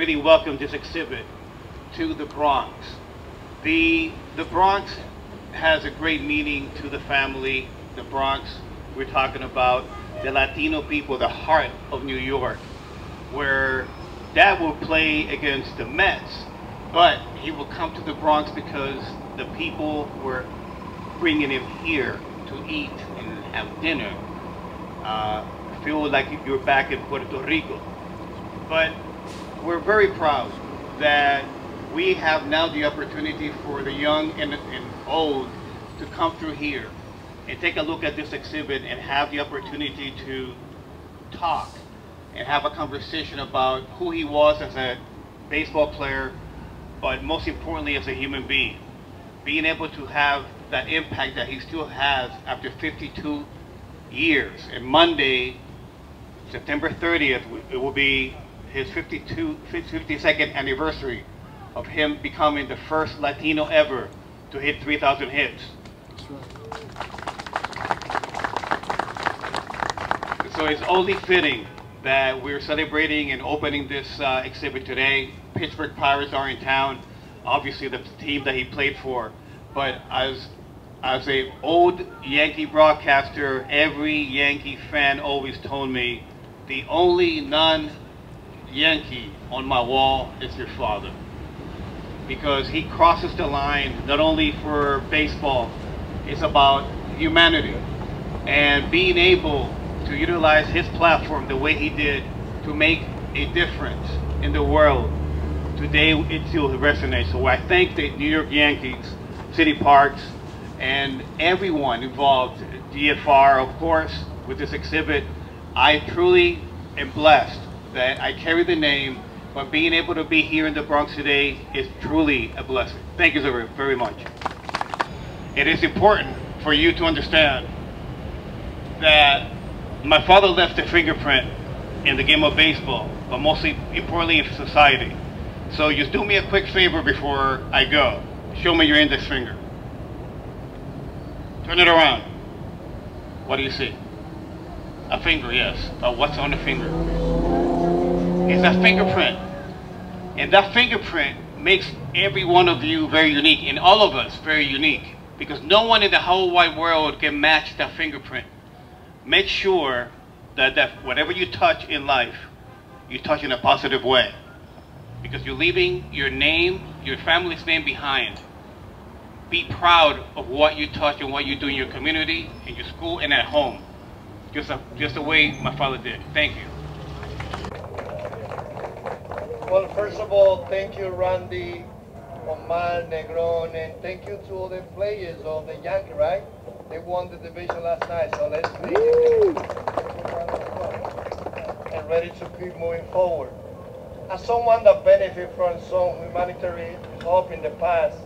really welcome this exhibit to the Bronx. The Bronx has a great meaning to the family. The Bronx, we're talking about the Latino people, the heart of New York, where Dad will play against the Mets, but he will come to the Bronx because the people were bringing him here to eat and have dinner. Feel like you're back in Puerto Rico. But we're very proud that we have now the opportunity for the young and old to come through here and take a look at this exhibit and have the opportunity to talk and have a conversation about who he was as a baseball player, but most importantly as a human being. Being able to have that impact that he still has after 52 years. And Monday, September 30th, it will be his 52nd anniversary of him becoming the first Latino ever to hit 3,000 hits. That's right. So it's only fitting that we're celebrating and opening this exhibit today. Pittsburgh Pirates are in town, obviously the team that he played for. But as an old Yankee broadcaster, every Yankee fan always told me, the only non-Yankee on my wall is your father. Because he crosses the line, not only for baseball, it's about humanity. And being able to utilize his platform the way he did to make a difference in the world, today it still resonates. So I thank the New York Yankees, City Parks, and everyone involved, DFR of course, with this exhibit. I truly am blessed that I carry the name, but being able to be here in the Bronx today is truly a blessing. Thank you very, very much. It is important for you to understand that my father left a fingerprint in the game of baseball, but mostly importantly in society. So just do me a quick favor before I go. Show me your index finger. Turn it around. What do you see? A finger, yes. What's on the finger? It's a fingerprint. And that fingerprint makes every one of you very unique, and all of us very unique, because no one in the whole wide world can match that fingerprint. Make sure that whatever you touch in life, you touch in a positive way, because you're leaving your name, your family's name behind. Be proud of what you touch and what you do in your community, in your school, and at home. Just the way my father did. Thank you. Well, first of all, thank you, Randy, Omar, Negron, and thank you to all the players of the Yankees, right? They won the division last night, so let's make it and ready to keep moving forward. As someone that benefited from some humanitarian help in the past,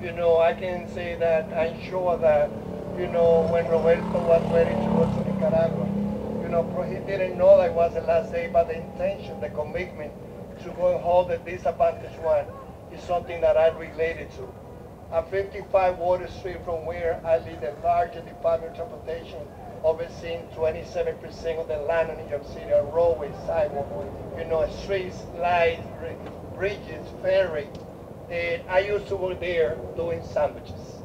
you know, I can say that I'm sure that, you know, when Roberto was ready to go to Nicaragua, you know, he didn't know that it was the last day, but the intention, the commitment to go and hold the disadvantaged one is something that I related to. At 55 Water Street, from where I lead the largest department of transportation, overseeing 27% of the land in New York City, a roadway, sidewalk, you know, streets, lights, bridges, ferry. And I used to work there doing sandwiches.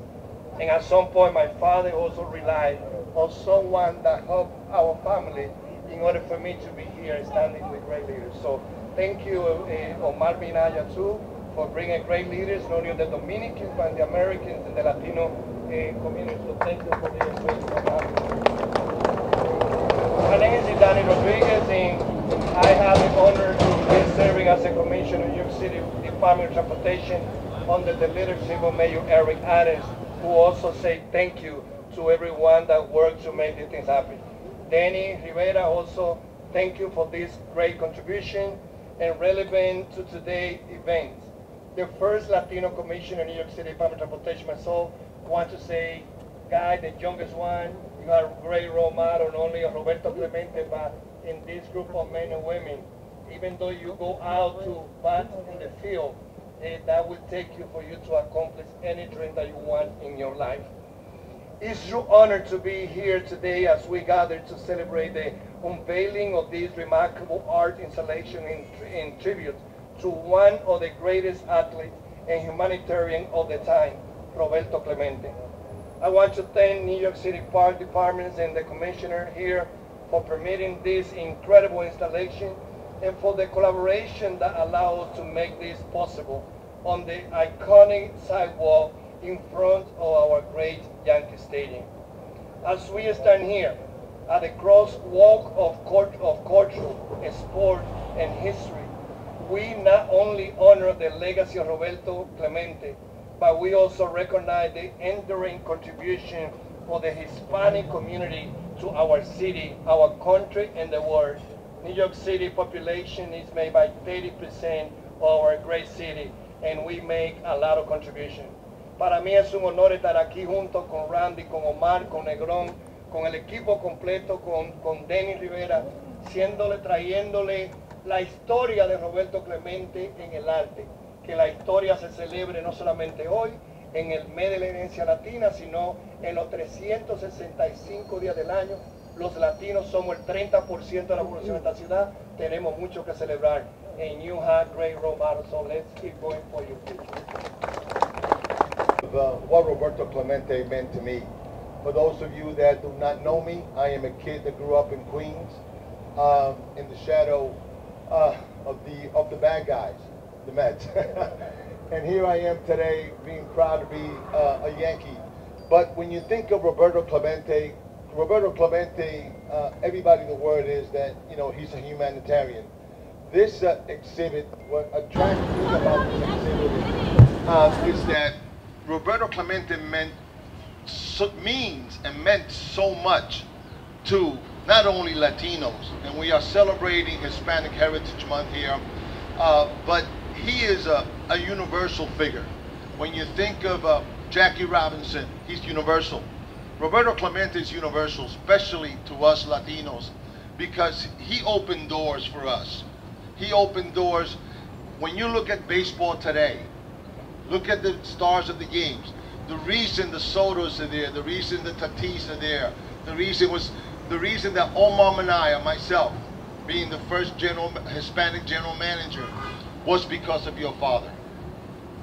And at some point, my father also relied on someone that helped our family in order for me to be here standing with great leaders. So thank you, Omar Minaya, too, for bringing great leaders, not only the Dominicans, but the Americans and the Latino community. So thank you for being great. My name is Danny Rodriguez, and I have the honor to be serving as a commissioner in New York City Department of Transportation under the leadership of Mayor Eric Adams, who also say thank you to everyone that worked to make these things happen. Danny Rivera, also thank you for this great contribution and relevant to today's event. The first Latino commissioner in New York City Department of Transportation, myself, want to say, Guy, the youngest one, you are a great role model, not only of Roberto Clemente, but in this group of men and women. Even though you go out to bat in the field, that will take you for you to accomplish any dream that you want in your life. It's your honor to be here today as we gather to celebrate the unveiling of this remarkable art installation in tribute to one of the greatest athletes and humanitarian of the time, Roberto Clemente. I want to thank New York City Park Departments and the commissioner here for permitting this incredible installation and for the collaboration that allows us to make this possible on the iconic sidewalk in front of our great Yankee Stadium. As we stand here at the crosswalk of culture, sport, and history, we not only honor the legacy of Roberto Clemente, but we also recognize the enduring contribution of the Hispanic community to our city, our country, and the world. New York City population is made by 30% of our great city, and we make a lot of contribution. Para mí es un honor estar aquí junto con Randy, con Omar, con Negrón, con el equipo completo, con Denny Rivera, trayéndole la historia de Roberto Clemente en el arte. Que la historia se celebre no solamente hoy, en el mes de la herencia latina, sino en los 365 días del año. Los latinos somos el 30% de la población de esta ciudad. Tenemos mucho que celebrar. And you have great role models, so let's keep going for you. What Roberto Clemente meant to me. For those of you that do not know me, I am a kid that grew up in Queens, in the shadow of the bad guys, the Mets. And here I am today being proud to be a Yankee. But when you think of Roberto Clemente, everybody in the world is that, you know, he's a humanitarian. This exhibit, what attracts me about this exhibit is that Roberto Clemente meant so much to not only Latinos, and we are celebrating Hispanic Heritage Month here, but he is a universal figure. When you think of Jackie Robinson, he's universal. Roberto Clemente is universal, especially to us Latinos, because he opened doors for us. He opened doors. When you look at baseball today, look at the stars of the games. The reason the Sotos are there, the reason the Tatis are there, the reason that Omar Minaya, myself, being the first Hispanic general manager, was because of your father.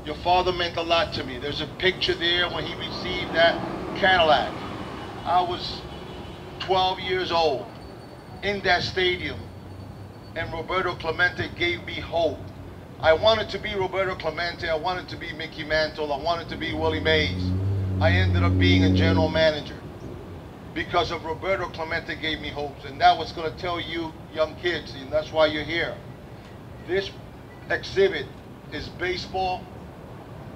Your father meant a lot to me. There's a picture there when he received that Cadillac. I was 12 years old in that stadium, and Roberto Clemente gave me hope. I wanted to be Roberto Clemente, I wanted to be Mickey Mantle, I wanted to be Willie Mays. I ended up being a general manager because of Roberto Clemente gave me hopes, and that was going to tell you young kids, and that's why you're here. This exhibit is baseball,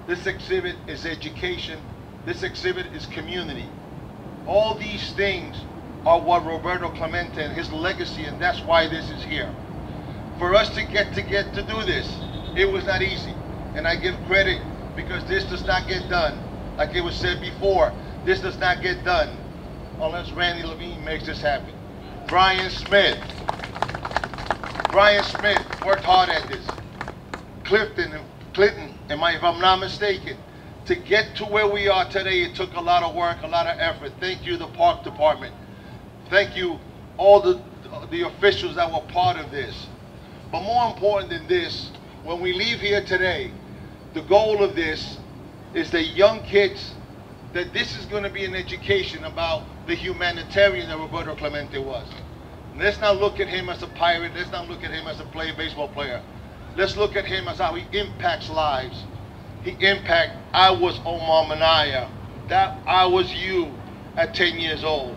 this exhibit is education, this exhibit is community. All these things are what Roberto Clemente and his legacy, and that's why this is here. For us to get to do this, it was not easy, and I give credit because this does not get done. Like it was said before, this does not get done unless Randy Levine makes this happen. Brian Smith worked hard at this. Clinton, if I'm not mistaken, to get to where we are today, it took a lot of work, a lot of effort. Thank you, the park department. Thank you, all the officials that were part of this. But more important than this, when we leave here today, the goal of this is that young kids, that this is going to be an education about the humanitarian that Roberto Clemente was. Let's not look at him as a pirate. Let's not look at him as a baseball player. Let's look at him as how he impacts lives. I was Omar Minaya. I was you at 10 years old.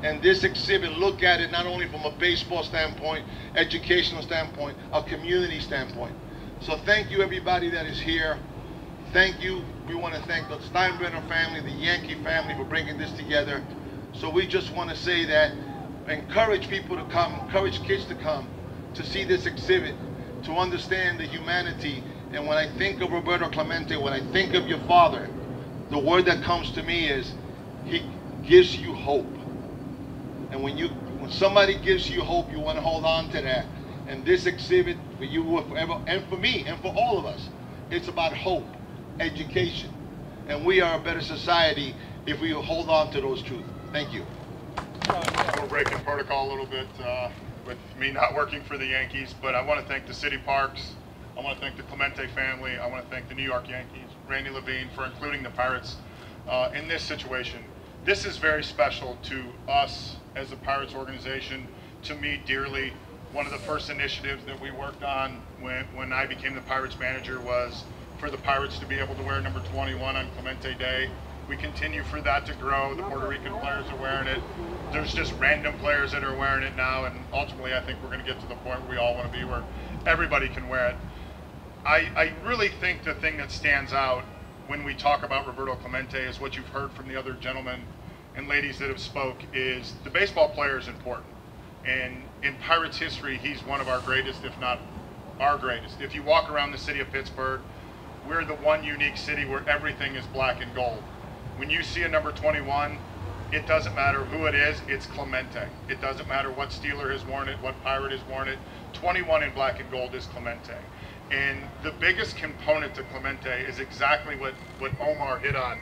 And this exhibit, look at it not only from a baseball standpoint, educational standpoint, a community standpoint. So thank you everybody that is here. Thank you. We want to thank the Steinbrenner family, the Yankee family for bringing this together. So we just want to say that, encourage people to come, encourage kids to come to see this exhibit, to understand the humanity. And when I think of Roberto Clemente, when I think of your father, the word that comes to me is, he gives you hope. And when somebody gives you hope, you want to hold on to that. And this exhibit, for you forever, and for me, and for all of us, it's about hope, education. And we are a better society if we hold on to those truths. Thank you. We're breaking protocol a little bit with me not working for the Yankees, but I want to thank the city parks, I want to thank the Clemente family. I want to thank the New York Yankees, Randy Levine, for including the Pirates in this situation. This is very special to us as a Pirates organization, to me dearly. One of the first initiatives that we worked on when I became the Pirates manager was for the Pirates to be able to wear number 21 on Clemente Day. We continue for that to grow. The Puerto Rican players are wearing it. There's just random players that are wearing it now, and ultimately I think we're going to get to the point where we all want to be where everybody can wear it. I really think the thing that stands out when we talk about Roberto Clemente is what you've heard from the other gentlemen and ladies that have spoke, is the baseball player is important. And in Pirates history, he's one of our greatest, if not our greatest. If you walk around the city of Pittsburgh, we're the one unique city where everything is black and gold. When you see a number 21, it doesn't matter who it is, it's Clemente. It doesn't matter what Steeler has worn it, what Pirate has worn it. 21 in black and gold is Clemente. And the biggest component to Clemente is exactly what Omar hit on,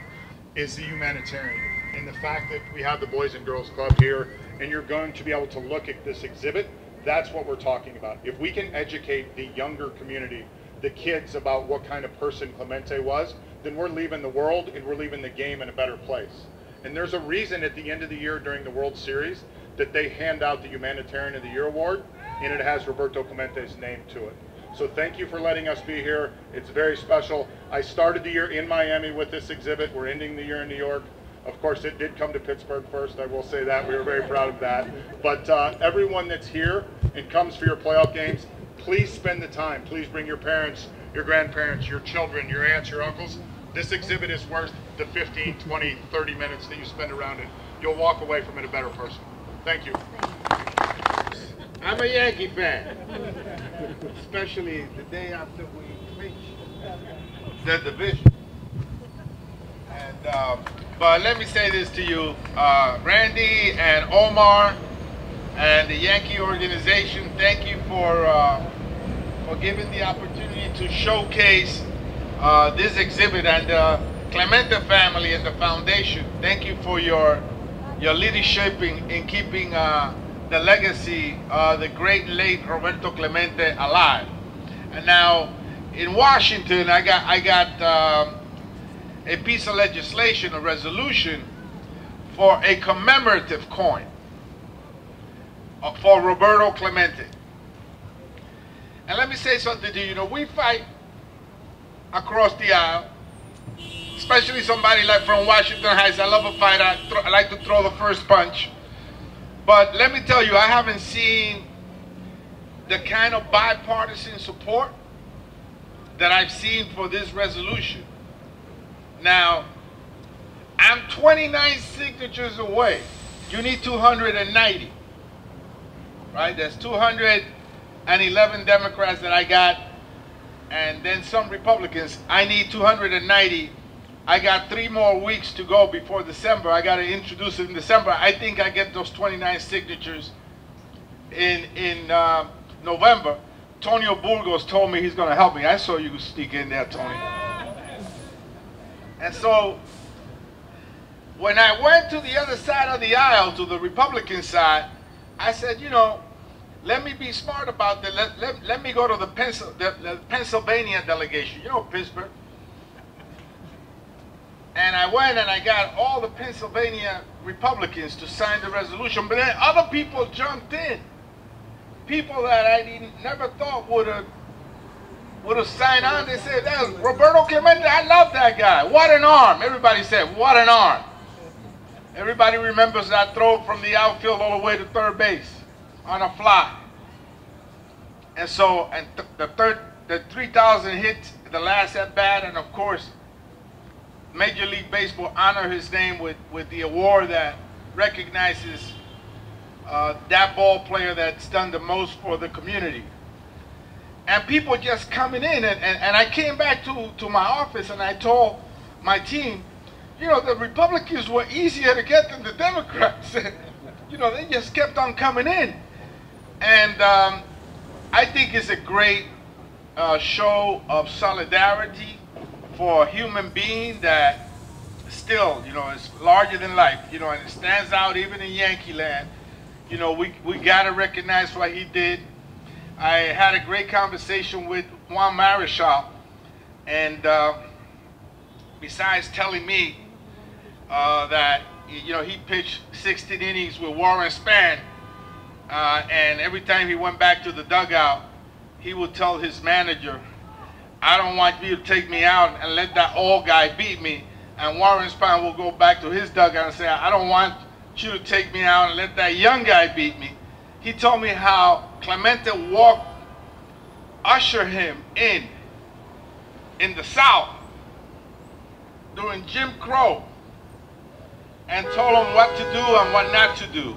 is the humanitarian. And the fact that we have the Boys and Girls Club here, and you're going to be able to look at this exhibit, that's what we're talking about. If we can educate the younger community, the kids, about what kind of person Clemente was, then we're leaving the world and we're leaving the game in a better place. And there's a reason at the end of the year during the World Series that they hand out the Humanitarian of the Year award, and it has Roberto Clemente's name to it. So thank you for letting us be here. It's very special. I started the year in Miami with this exhibit. We're ending the year in New York. Of course, it did come to Pittsburgh first. I will say that. We were very proud of that. But everyone that's here and comes for your playoff games, please spend the time. Please bring your parents, your grandparents, your children, your aunts, your uncles. This exhibit is worth the 15, 20, 30 minutes that you spend around it. You'll walk away from it a better person. Thank you. I'm a Yankee fan, especially the day after we reach the division. And but let me say this to you, Randy and Omar and the Yankee organization, thank you for giving the opportunity to showcase this exhibit, and the Clemente family and the foundation. Thank you for your leadership in keeping the legacy of the great late Roberto Clemente alive. And now in Washington, I got a piece of legislation, a resolution for a commemorative coin for Roberto Clemente. And let me say something to you. You know, we fight across the aisle, especially somebody like from Washington Heights. I love a fight. I like to throw the first punch. But let me tell you, I haven't seen the kind of bipartisan support that I've seen for this resolution. Now, I'm 29 signatures away. You need 290, right? There's 211 Democrats that I got, and then some Republicans. I need 290. I got 3 more weeks to go before December. I got to introduce it in December. I think I get those 29 signatures in November. Tonio Burgos told me he's going to help me. I saw you sneak in there, Tony. And so when I went to the other side of the aisle, to the Republican side, I said, you know, let me be smart about that. Let me go to the Pennsylvania delegation, you know, Pittsburgh. And I went and I got all the Pennsylvania Republicans to sign the resolution, but then other people jumped in. People that I never thought would have signed on. They said, Roberto Clemente, I love that guy. What an arm. Everybody said, what an arm. Everybody remembers that throw from the outfield all the way to third base on a fly. And so, and the 3,000 hits, the last at bat, and of course, Major League Baseball honor his name with the award that recognizes that ball player that's done the most for the community. And people just coming in, and I came back to my office and I told my team, you know, the Republicans were easier to get than the Democrats. You know, they just kept on coming in. And I think it's a great show of solidarity for a human being that still, you know, is larger than life, you know, and it stands out even in Yankee land. You know, we got to recognize what he did. I had a great conversation with Juan Marichal, and besides telling me that he pitched 16 innings with Warren Spahn, and every time he went back to the dugout, he would tell his manager, "I don't want you to take me out and let that old guy beat me." And Warren Spahn will go back to his dugout and say, "I don't want you to take me out and let that young guy beat me." He told me how Clemente ushered him in the South during Jim Crow and told him what to do and what not to do.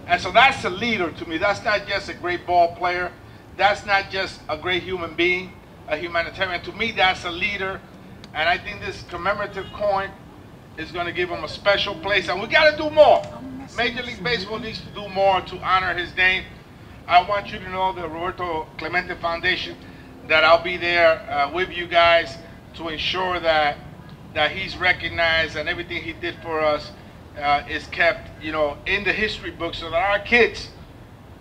And so that's a leader to me. That's not just a great ball player. That's not just a great human being, a humanitarian. To me, that's a leader. And I think this commemorative coin is going to give him a special place. And we got to do more. Major League Baseball needs to do more to honor his name. I want you to know, the Roberto Clemente Foundation, that I'll be there with you guys to ensure that he's recognized and everything he did for us is kept, in the history book, so that our kids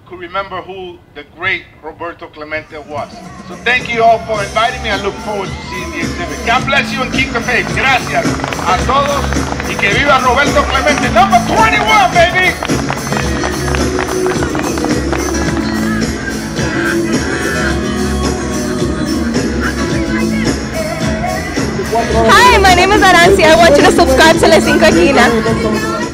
could remember who the great Roberto Clemente was. So thank you all for inviting me. I look forward to seeing the exhibit. God bless you and keep the faith. Gracias a todos y que viva Roberto Clemente. Number 21, baby. Hi, my name is Aranzi. I want you to subscribe to La Cinco Esquina.